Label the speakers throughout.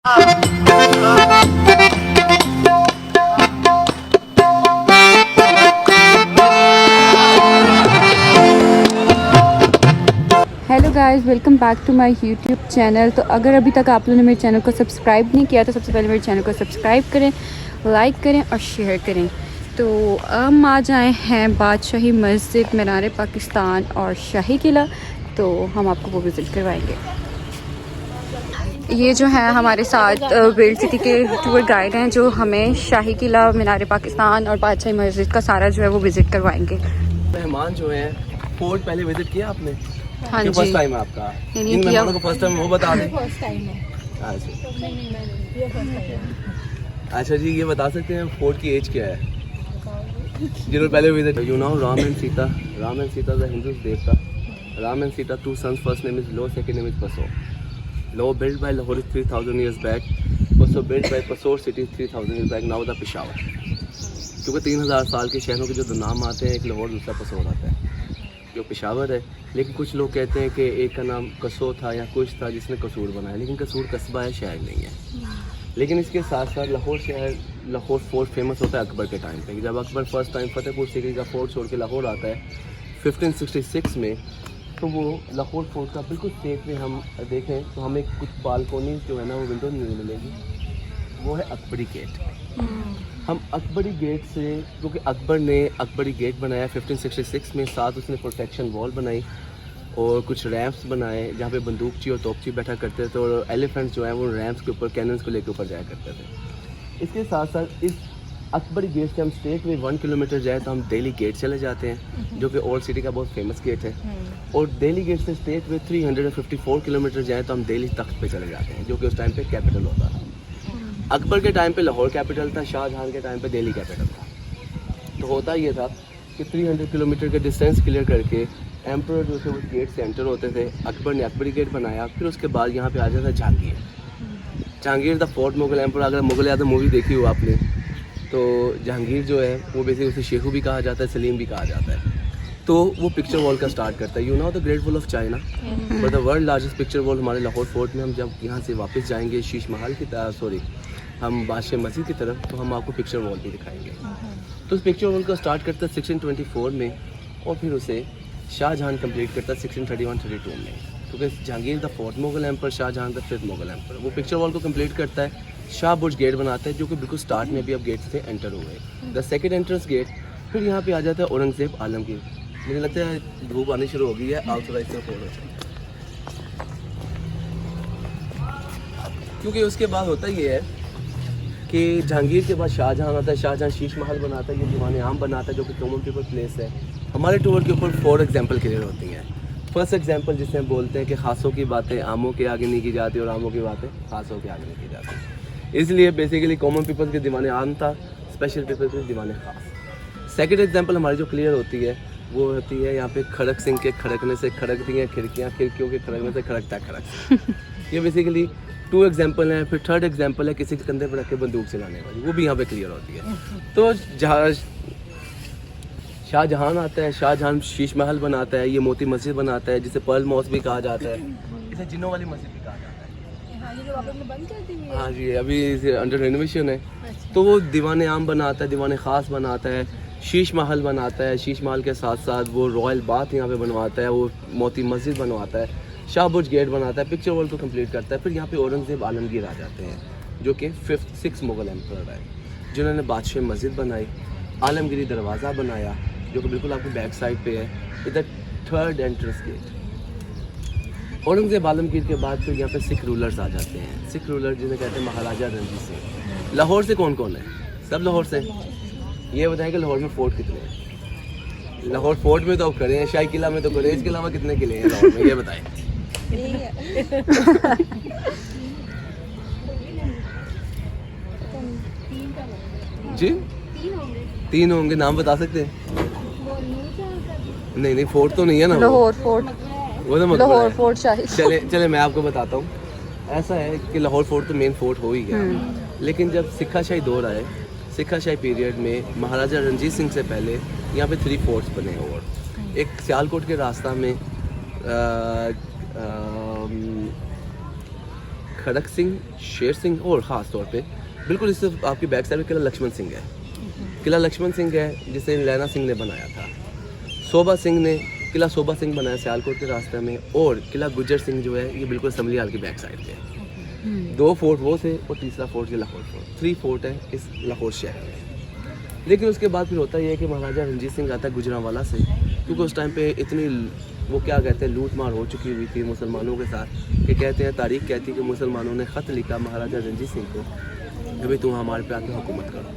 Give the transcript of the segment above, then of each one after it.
Speaker 1: Hello guys, welcome back to my YouTube channel. तो अगर अभी तक आप लोगों ने मेरे चैनल को सब्सक्राइब नहीं किया तो सबसे पहले मेरे चैनल को सब्सक्राइब करें, लाइक करें और शेयर करें। तो हम आज आए हैं बादशाही मस्जिद, मीनार पाकिस्तान और शाही किला। तो हम आपको वो विज़िट करवाएंगे। ये जो है हमारे साथ वर्ल्ड सिटी के टूर गाइड हैं जो हमें शाही किला, मीनार पाकिस्तान और बादशाही मस्जिद का सारा जो है वो विज़िट करवाएंगे।
Speaker 2: मेहमान जो हैं फोर्ट पहले विजिट किया आपने?
Speaker 1: हाँ जी,
Speaker 2: फर्स्ट टाइम है आपका?
Speaker 1: नहीं किया।
Speaker 2: मेहमानों को फर्स्ट टाइम वो बता दें।
Speaker 3: फर्स्ट टाइम है।
Speaker 2: अच्छा जी, ये बता सकते हैं फोर्ट की एज क्या है जिन्होंने पहले visit? You know Ram and Sita the Hindus देवता। Ram and Sita two sons, first name is Loh, second name is पसो। Loh built by Lahore 3000 years back, also built by Pasor city 3000 years back, now the Peshawar। क्योंकि 3000 साल के शहरों के जो नाम आते हैं, एक लाहौर दूसरा पसोर आता है जो पेशावर है। लेकिन कुछ लोग कहते हैं कि एक का नाम कसो था या कुछ था जिसने कसूर बनाया, लेकिन कसूर कस्बा है, शहर नहीं है। लेकिन इसके साथ साथ लाहौर शहर, लाहौर फोर्ट फेमस होता है अकबर के टाइम पे। जब अकबर फर्स्ट टाइम फतेहपुर सीकरी का फोर्ट छोड़ के लाहौर आता है 1566 में, तो वो लाहौर फोर्ट का बिल्कुल सेफ में हम देखें तो हमें कुछ बालकोनी जो है ना वो विंडो नहीं मिलेगी, वो है अकबरी गेट। हम अकबरी गेट से, क्योंकि अकबर ने अकबरी गेट बनाया 1566 में, साथ उसने प्रोटेक्शन वॉल बनाई और कुछ रैम्प्स बनाए जहाँ पे बंदूकची और तोपची बैठा करते थे और एलिफेंट्स जो है वो रैम्प्स के ऊपर कैनन्स को लेकर ऊपर जाया करते थे। इसके साथ साथ इस अकबरी गेट से हम स्टेट में 1 किलोमीटर जाए तो हम दिल्ली गेट चले जाते हैं जो कि ओल्ड सिटी का बहुत फेमस गेट है। और दिल्ली गेट से स्टेट में 354 किलोमीटर जाए तो हम दिल्ली तख्त पे चले जाते हैं जो कि उस टाइम पे कैपिटल होता था। अकबर के टाइम पे लाहौर कैपिटल था, शाहजहां के टाइम पे दिल्ली कैपिटल था। तो होता ये था कि 300 किलोमीटर के डिस्टेंस क्लियर करके एम्परर जो थे उस गेट से एंटर होते थे। अकबर ने अकबरी गेट बनाया, फिर उसके बाद यहाँ पे आ जाता Jahangir. Jahangir the fourth Mughal emperor. अगर मुगल आजम मूवी देखी हो आपने तो जहांगीर जो है वो बेसिकली उसे शेखू भी कहा जाता है, सलीम भी कहा जाता है। तो वो पिक्चर वॉल का स्टार्ट करता है। You know the great wall of China, but the world largest picture wall हमारे लाहौर फोर्ट में। हम जब यहाँ से वापस जाएंगे शीश महल की हम बादशाह मस्जिद की तरफ, तो हम आपको पिक्चर वॉल भी दिखाएंगे। तो उस पिक्चर वॉल को स्टार्ट करता है 1624 में और फिर उसे शाहजहां कंप्लीट करता है 1631-32 में, क्योंकि Jahangir the fourth Mughal emperor, Shah Jahan the fifth Mughal emperor. वो पिक्चर वॉल को कंप्लीट करता है, शाह बुर्ज गेट बनाता है जो कि बिल्कुल स्टार्ट में अभी अब गेट से एंटर हुए, द सेकंड एंट्रेंस गेट। फिर यहाँ पे आ जाता है औरंगजेब आलमगीर। मुझे लगता है धूप आनी शुरू हो गई है, आप थोड़ा इससे फोड़ हो जाए, क्योंकि उसके बाद होता ये है कि जहांगीर के बाद शाहजहां आता है। शाहजहां शीश महल बनाता है, ये दीवान आम बनाता है जो कि कॉमन पीपल प्लेस है। हमारे टूर के ऊपर 4 एग्जाम्पल क्लियर होती हैं। फर्स्ट एग्जाम्पल जिसे हम बोलते हैं कि खासों की बातें आमों के आगे नहीं की जाती और आमों की बातें खासों के आगे नहीं की जाती। इसलिए बेसिकली कॉमन पीपल के दीवाने आम था, स्पेशल पीपल के दीवाने खास। सेकंड एग्जाम्पल हमारी जो क्लियर होती है वो होती है यहाँ पे खड़क सिंह के खड़कने से खड़कती हैं खिड़कियाँ, खिड़कियों के खड़कने से खड़कता खड़क। ये बेसिकली 2 एग्जाम्पल हैं। फिर थर्ड एग्जाम्पल है किसी के कंधे पर रख के बंदूक चलाने वाली, वो भी यहाँ पे क्लियर होती है। तो शाहजहां आता है, शाहजहां शीश महल बनाता है, ये मोती मस्जिद बनाता है जिसे पर्ल मॉस भी कहा जाता है, इसे जिन्नों वाली मस्जिद भी कहा जाता है।
Speaker 3: हाँ, ये जो आप लोगों ने बंद कर दी है।
Speaker 2: हाँ जी, अभी अंडर रेनोवेशन है। तो वो दीवान आम बनाता है, दीवान ख़ास बनाता है, शीश महल बनाता है। शीश महल के साथ साथ वो रॉयल बाथ यहाँ पे बनवाता है, वो मोती मस्जिद बनवाता है, शाह बुर्ज गेट बनाता है, पिक्चर वॉल को कंप्लीट करता है। फिर यहाँ पे औरंगजेब आलमगीर आ जाते हैं जो कि 5th मुगल एम्पर है, जिन्होंने बादशाह मस्जिद बनाई, आलमगिरी दरवाज़ा बनाया जो कि बिल्कुल आपकी बैक साइड पे है, इधर third entrance gate. Aurangzeb Alamgir के बाद फिर यहाँ पे सिख रूलर्स आ जाते हैं। सिख रूलर जिन्हें कहते हैं महाराजा रणजीत सिंह। लाहौर से कौन कौन है? सब लाहौर से। ये बताएं कि लाहौर में फोर्ट कितने हैं? लाहौर फोर्ट में तो खड़े हैं, शाही किला में तो खड़े हैं, इसके अलावा कितने किले हैं लाहौर में, ये बताएं। जी 3 होंगे, नाम बता सकते हैं? नहीं, फोर्ट तो नहीं है ना,
Speaker 1: लाहौर फोर्ट,
Speaker 2: वो तो
Speaker 1: लाहौर फोर्ट शाही।
Speaker 2: चले मैं आपको बताता हूँ। ऐसा है कि लाहौर फोर्ट तो मेन फोर्ट हो ही गया, लेकिन जब सिक्का शाही दौर आए, सिक्का शाही पीरियड में महाराजा रणजीत सिंह से पहले यहाँ पे 3 फोर्ट्स बने। और एक सियालकोट के रास्ता में खड़क सिंह, शेर सिंह और ख़ास तौर पे बिल्कुल इससे आपकी बैक साइड में किला लक्ष्मण सिंह है। किला लक्ष्मण सिंह है जिसे लैना सिंह ने बनाया था। सोबा सिंह ने किला सोबा सिंह बनाया सियालकोट के रास्ते में, और किला गुज्जर सिंह जो है ये बिल्कुल असम्बली हाल की बैक साइड पे है। 2 फोर्ट वो थे और तीसरा फोर्ट ये लाहौर फोर्ट, 3 फोर्ट है इस लाहौर शहर में। लेकिन उसके बाद फिर होता ये है कि महाराजा रणजीत सिंह आता है गुजरांवाला से, क्योंकि उस टाइम पे इतनी वो क्या कहते हैं लूट मार हो चुकी हुई थी मुसलमानों के साथ, कि कहते हैं तारीख कहती है कि मुसलमानों ने ख़त लिखा महाराजा रणजीत सिंह को कि भाई तुम हमारे पे आके हुकूमत करो।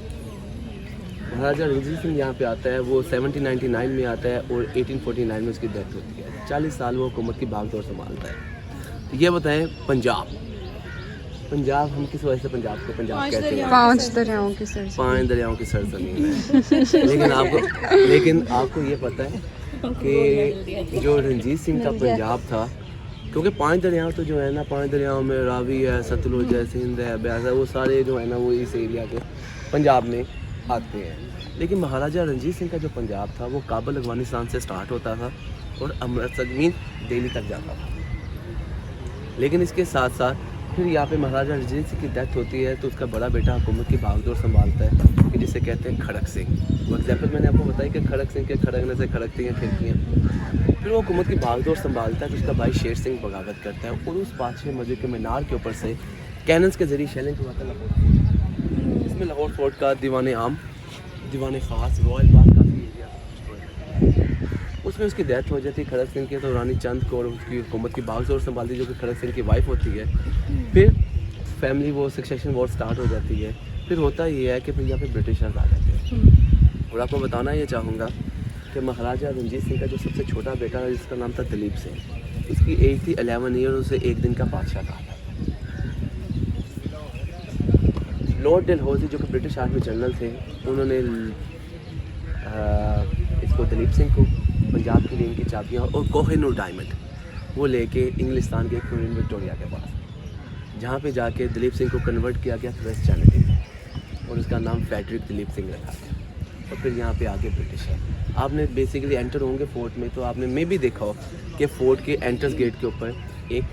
Speaker 2: महाराजा रणजीत सिंह यहाँ पे आता है, वो 1799 में आता है और 1849 में उसकी डेथ होती है। 40 साल वो हुकूमत की भागदौड़ संभालता है। ये बताएं पंजाब हम किस वजह से पंजाब को पंजाब कहते हैं?
Speaker 1: 5 दरियाओं की सरजमीन।
Speaker 2: 5 दरियाओं की सरजमीन है। लेकिन आपको ये पता है कि जो रणजीत सिंह का पंजाब था, क्योंकि 5 दरियाओं तो जो है ना, 5 दरियाओं में रावी है, सतलुज है, सिंध है, ब्यास है, वो सारे जो है ना वो इस एरिया के पंजाब में आते हैं। लेकिन महाराजा रणजीत सिंह का जो पंजाब था वो काबुल अफगानिस्तान से स्टार्ट होता था और अमृतसर मीन दिल्ली तक जाता था। लेकिन इसके साथ साथ फिर यहाँ पे महाराजा रणजीत सिंह की डेथ होती है, तो उसका बड़ा बेटा हुकूमत की भागदौड़ संभालता है, कि जिसे कहते हैं खड़क सिंह। वो एग्जाम्पल मैंने आपको बताया कि खड़क सिंह के खड़कने से खड़कती हैं खिड़कियाँ। फिर वो हुकूमत की भागदौड़ संभालता है, तो उसका भाई शेर सिंह बगावत करता है और उस बादशाह मस्जिद के मीनार के ऊपर से कैनन्स के जरिए शेलिंग करवाता है लाहौर। इसमें लाहौर फोर्ट का दीवान आम, दीवान ख़ास, रॉयल बाग का एरिया, उसमें उसकी डेथ हो जाती है खड़क सिंह की। तो रानी चंद को और उसकी हुकूमत की भागदौड़ संभालती है, जो कि खड़क सिंह की वाइफ होती है। फिर फैमिली वो सक्सेशन वॉर स्टार्ट हो जाती है। फिर होता ये है कि फिर यहाँ पे ब्रिटिशर्स आ जाते हैं। और आपको बताना ये चाहूँगा कि महाराजा रणजीत सिंह का जो सबसे छोटा बेटा था, जिसका नाम था दलीप सिंह, उसकी एज थी 11 ईयर, उसे एक दिन का बादशाह कहा था। लॉर्ड डलहौजी जो कि ब्रिटिश आर्मी जनरल थे, उन्होंने इसको दलीप सिंह को पंजाब के लिए इनकी चाबियाँ और कोहिनूर डायमंड वो लेके इंग्लिस्तान के क्वीन विक्टोरिया के पास, जहाँ पे जाके दलीप सिंह को कन्वर्ट किया गया क्रिश्चियनिटी में और उसका नाम फ्रेडरिक दलीप सिंह रखा गया। और फिर यहाँ पे आके ब्रिटिश है। आपने बेसिकली एंटर होंगे फोर्ट में, तो आपने मे भी देखा हो कि फोर्ट के एंट्रेंस गेट के ऊपर एक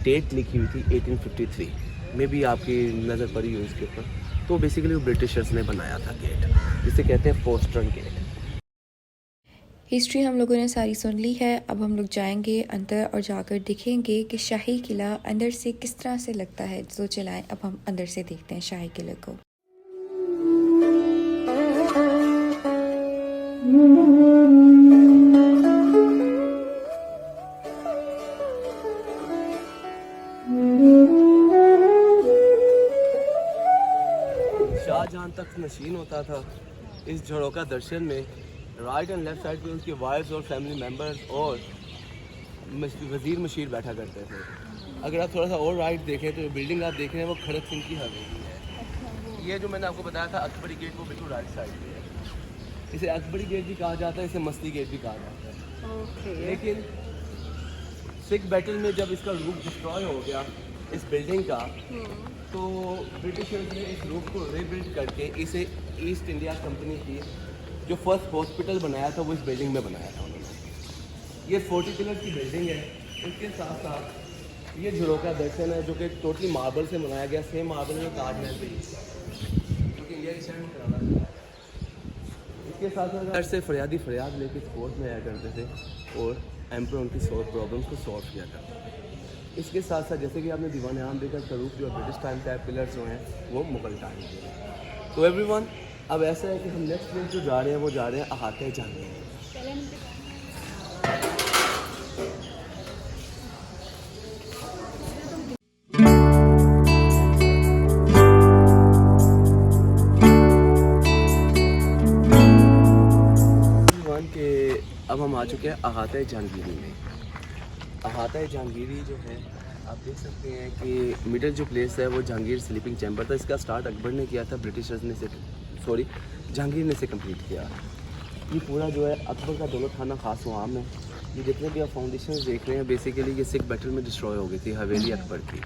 Speaker 2: डेट लिखी हुई थी 1853, में भी आपकी नज़र पड़ी हुई उसके ऊपर। तो बेसिकली वो ब्रिटिशर्स ने बनाया था गेट, जिसे कहते हैं पोस्टर्न गेट।
Speaker 3: हिस्ट्री हम लोगों ने सारी सुन ली है। अब हम लोग जाएंगे अंदर और जाकर देखेंगे कि शाही किला अंदर से किस तरह से लगता है। तो चलाएं अब हम अंदर से देखते हैं शाही किले को।
Speaker 2: शाहजहां तक नशीन होता था इस झरोका दर्शन में। राइट एंड लेफ्ट साइड पे उनकी वाइफ्स और फैमिली मेम्बर्स और वज़ीर मशीर बैठा करते थे। अगर आप थोड़ा सा और राइट देखें तो बिल्डिंग आप देख रहे हैं वो खड़क सिंह की हवेली है। ये जो मैंने आपको बताया था अकबरी गेट, वो बिल्कुल राइट साइड पे है। इसे अकबरी गेट भी कहा जाता है, इसे मस्ती गेट भी कहा जाता है। लेकिन सिख बैटल में जब इसका रूफ डिस्ट्रॉय हो गया इस बिल्डिंग का, तो ब्रिटिशर्स ने इस रूफ को रीबिल्ड करके इसे ईस्ट इंडिया कंपनी की जो फर्स्ट हॉस्पिटल बनाया था वो इस बिल्डिंग में बनाया था उन्होंने। ये 40 पिलर की बिल्डिंग है। इसके साथ साथ ये झरोका दर्शन है जो कि टोटली मार्बल से बनाया गया, सेम मार्बल में ताजमहल भी, क्योंकि ये इसके साथ साथ से फरियादी फरियाद लेके कोर्ट में आया करते थे और एम्पर उनकी प्रॉब्लम्स को सॉल्व किया करते थे। इसके साथ साथ जैसे कि आपने दीवान आम देखा, स्वरूप जो ब्रिटिश टाइम का पिलर्स जो हैं वो मुगल टाइम के हैं। तो एवरीवन, अब ऐसा है कि हम नेक्स्ट प्लेस जो जा रहे हैं वो जा रहे हैं अहाते जहांगीर। के अब हम आ चुके हैं अहाते जहांगीरी में। अहाते जहांगीरी जो है आप देख सकते हैं कि मिडल जो प्लेस है वो जहांगीर स्लीपिंग चैम्बर था। इसका स्टार्ट अकबर ने किया था, ब्रिटिशर्स ने जहांगीर ने से कंप्लीट किया। ये पूरा जो है अकबर का दौलत खाना खास आम है। ये जितने भी आप फाउंडेशन देख रहे हैं बेसिकली ये सिख बैटल में डिस्ट्रॉय हो गई थी हवेली अकबर की।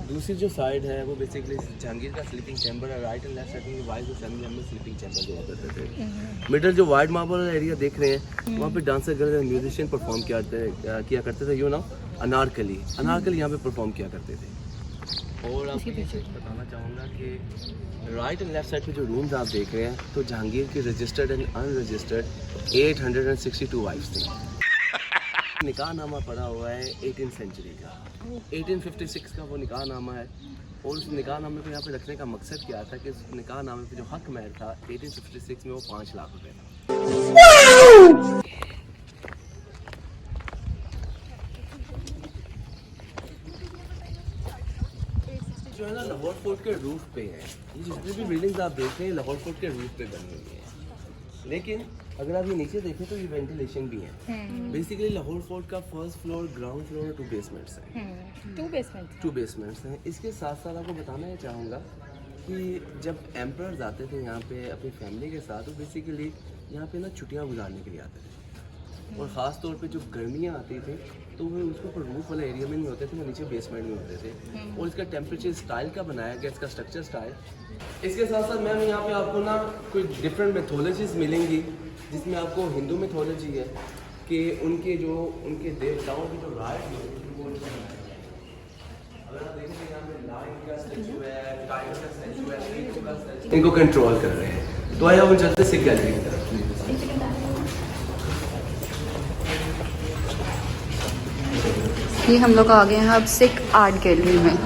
Speaker 2: दूसरी जो साइड है वो बेसिकली जहांगीर का स्लीपिंग चैम्बर है। राइट एंड लेफ्ट साइड में वाइज और फैमिली मेम्बर स्लीपिंग चैम्बर हुआ करते थे। मिडल जो वाइट मार्बल एरिया देख रहे हैं वहाँ पे डांसर गर्ल म्यूजिशियन परफॉर्म किया करते थे। यू नो अनारकली यहाँ पे परफॉर्म किया करते थे। और आपको ये चीज़ बताना चाहूँगा कि राइट एंड लेफ्ट साइड पे जो रूम्स आप देख रहे हैं तो जहांगीर की रजिस्टर्ड एंड अनरजिस्टर्ड 862 वाइफ्स थी। निकाह नामा पड़ा हुआ है 18th सेंचुरी का, 1856 का वो निकाह नामा है। और उस निकाह नामे को यहाँ पे रखने का मकसद क्या था कि उस निकाह नामे पे जो हक महर था 1856 में वो 5 लाख रुपए था। जो है ना लाहौर फोर्ट के रूफ पे है, ये जितनी भी बिल्डिंग्स आप देख रहे हैं लाहौर फोर्ट के रूफ पे बनी हुई है। लेकिन अगर आप ये नीचे देखें तो ये वेंटिलेशन भी है। बेसिकली लाहौर फोर्ट का फर्स्ट फ्लोर, ग्राउंड फ्लोर और 2 बेसमेंट्स हैं। 2 बेसमेंट्स हैं। इसके साथ साथ आपको बताना ये चाहूँगा कि जब एम्परर्स आते थे यहाँ पे अपनी फैमिली के साथ, तो बेसिकली यहाँ पे ना छुट्टियाँ गुजारने के लिए आते थे। और ख़ास तौर पे जो गर्मियाँ आती थी तो वो उसके ऊपर रूफ वाले एरिया में नहीं होते थे, वो नीचे बेसमेंट में होते थे। और इसका टेम्परेचर स्टाइल का बनाया गया, इसका स्ट्रक्चर स्टाइल। इसके साथ साथ मैम यहाँ पे आपको ना कोई डिफरेंट मेथोलॉजीज मिलेंगी, जिसमें आपको हिंदू मेथोलॉजी है कि उनके देवताओं की जो राइट है वो अगर आप देखें यहाँ पे लाइन का स्टैचू है, टाइगर का स्टैचू है, इनको कंट्रोल कर रहे हैं। तो आया वो चलते सिख गैलरी की तरफ।
Speaker 1: ये हम लोग आ गए हैं अब सिख आर्ट गैलरी में।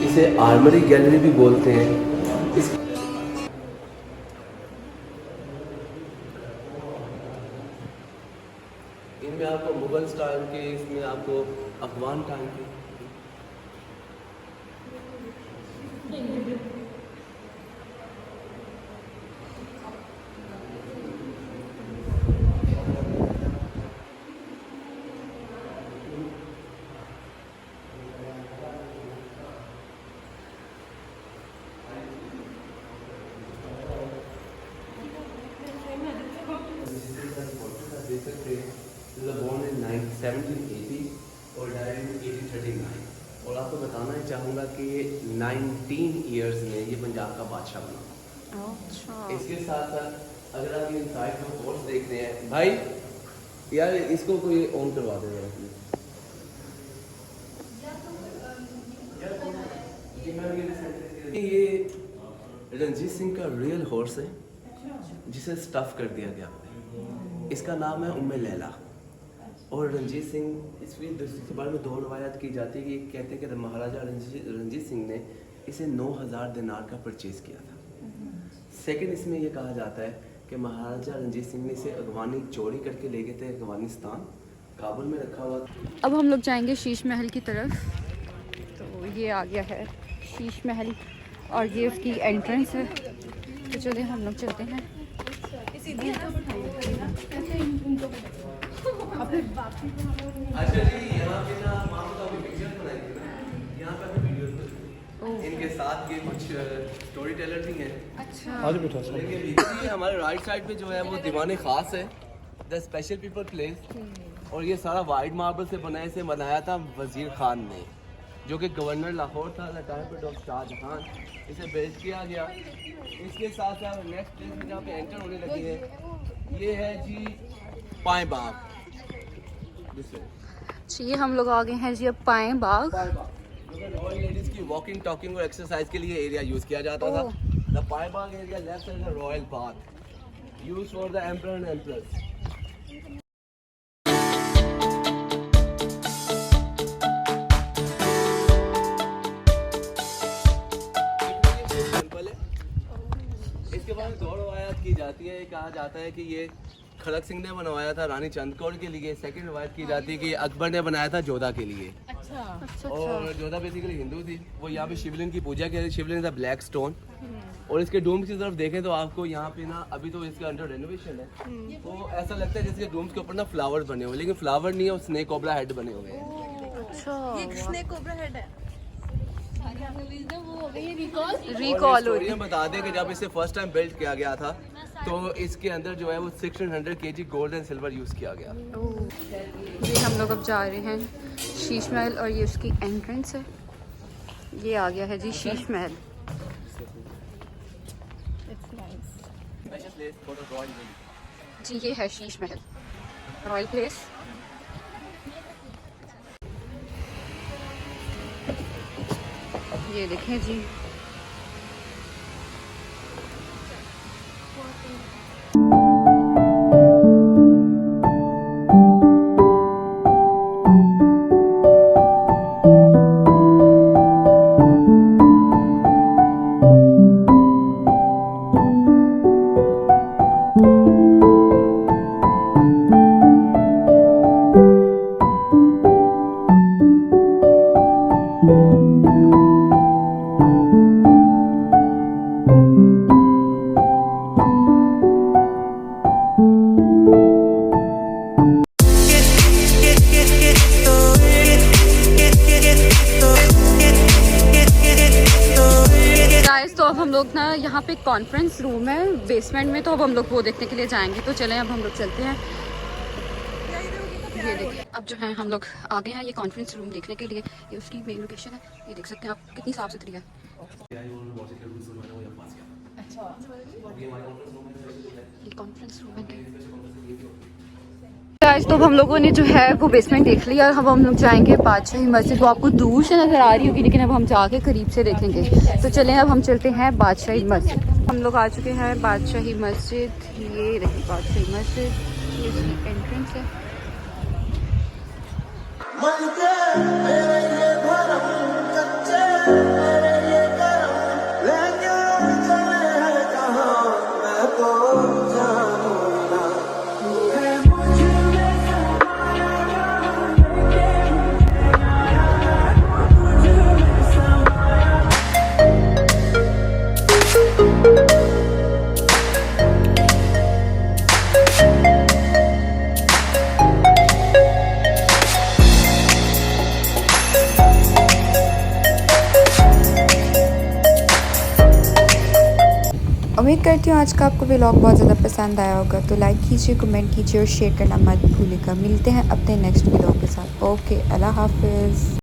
Speaker 2: इसे आर्मरी गैलरी भी बोलते हैं। इनमें आपको मुगल स्टाइल के, इसमें आपको अफगान टाइम के, देख सकते हैं। born in 1780 और डायड इन 1839। और आपको बताना ही चाहूँगा कि 19 ईयर्स में ये पंजाब का बादशाह बना।
Speaker 1: अच्छा।
Speaker 2: इसके साथ साथ अगर आप ये साइड में कोर्स देख रहे हैं भाई, यार इसको कोई ऑन करवा दे जरा प्लीज। ये रणजीत सिंह का रियल हॉर्स है जिसे स्टफ कर दिया गया। इसका नाम है उम्मे लैला। और रणजीत सिंह, इसके बारे में 2 रवायत की जाती है कि कहते हैं कि महाराजा रणजीत सिंह ने इसे 9000 दिनार का परचेज़ किया था। सेकंड, इसमें यह कहा जाता है कि महाराजा रंजीत सिंह ने इसे अगवानी चोरी करके ले गए थे अफगानिस्तान, काबुल में रखा हुआ।
Speaker 1: अब हम लोग जाएंगे शीश महल की तरफ। तो ये आ गया है शीश महल और ये उसकी एंट्रेंस है। तो चलिए हम लोग चलते हैं।
Speaker 2: अच्छा जी, यहाँ पे ना मामा का पिक्चर बनाई थी ना, यहाँ पे हमें वीडियोस बनी। इनके साथ ये कुछ स्टोरी टेलर भी हैं।
Speaker 1: अच्छा।
Speaker 2: आज बैठा सर। ये हमारे राइट साइड पे जो है वो दीवाने खास है, द स्पेशल पीपल प्लेस। और ये सारा वाइट मार्बल से बनाया था वजीर खान ने, जो कि गवर्नर लाहौर था द टाइम पे डॉक्टर शाहजहां। इसे बेच किया गया। इसके साथ साथ नेक्स्ट प्लेस में जहाँ पे एंटर होने लगी है ये है जी पाए बाग।
Speaker 1: ये हम लोग आ गए हैं जी अब पाए बाग।
Speaker 2: रॉयल लेडीज की वॉकिंग, टॉकिंग और एक्सरसाइज के लिए एरिया यूज किया जाता था। The Pain Bagh area left side the royal Bagh use for the emperor and empress. इसके बाद 2 रवायत की जाती है। कहा जाता है कि ये खड़क सिंह ने बनवाया था रानी चंदकौर के लिए। सेकंड रवायत की जाती है कि अकबर ने बनाया था जोधा के लिए। अच्छा। और जोधा बेसिकली हिंदू थी, वो यहाँ पे शिवलिंग की पूजा की। शिवलिंग था ब्लैक स्टोन। और इसके डूम्स की तरफ देखें तो आपको यहाँ पे ना अभी तो इसका अंडर रेनोवेशन है, तो ऐसा लगता है जैसे डूम्स के ऊपर ना फ्लावर्स बने हुए, लेकिन फ्लावर नहीं है, वो स्नेक कोबरा हेड बने हुए हैं।
Speaker 1: अच्छा,
Speaker 4: ये स्नेक कोबरा हेड है।
Speaker 1: रिकॉल होती
Speaker 2: हिस्टोरियन बता दें कि जब इसे फर्स्ट टाइम बिल्ड किया गया था तो इसके अंदर जो है वो 1600 kg gold and silver use किया गया।
Speaker 1: ये हम लोग अब जा रहे हैं शीश महल और ये उसकी एंट्रेंस है। ये आ गया है जी शीश महल। जी ये है शीश महल रॉयल प्लेस। ये देखें जी तो अब हम लोग ना यहाँ पे कॉन्फ्रेंस रूम है बेसमेंट में, तो अब हम लोग वो देखने के लिए जाएंगे। तो चलें अब हम लोग चलते हैं। ये देखिए अब जो है हम लोग आ गए हैं ये कॉन्फ्रेंस रूम देखने के लिए। ये उसकी मेन लोकेशन है, ये देख सकते हैं आप कितनी साफ सुथरी है। ये कॉन्फ्रेंस रूम है। गाइस तो अब हम लोगों ने जो है वो बेसमेंट देख लिया और अब हम लोग जाएंगे बादशाही मस्जिद। वो आपको दूर से नज़र आ रही होगी लेकिन अब हम जाके करीब से देखेंगे। तो चलें अब हम चलते हैं बादशाही मस्जिद। हम लोग आ चुके हैं बादशाही मस्जिद। ये रही बादशाही मस्जिद, ये इसकी एंट्रेंस है।
Speaker 3: उम्मीद करती हूँ आज का आपको व्लॉग बहुत ज़्यादा पसंद आया होगा। तो लाइक कीजिए, कमेंट कीजिए और शेयर करना मत भूलिएगा। मिलते हैं अपने नेक्स्ट व्लॉग के साथ। ओके, अल्लाह हाफिज़।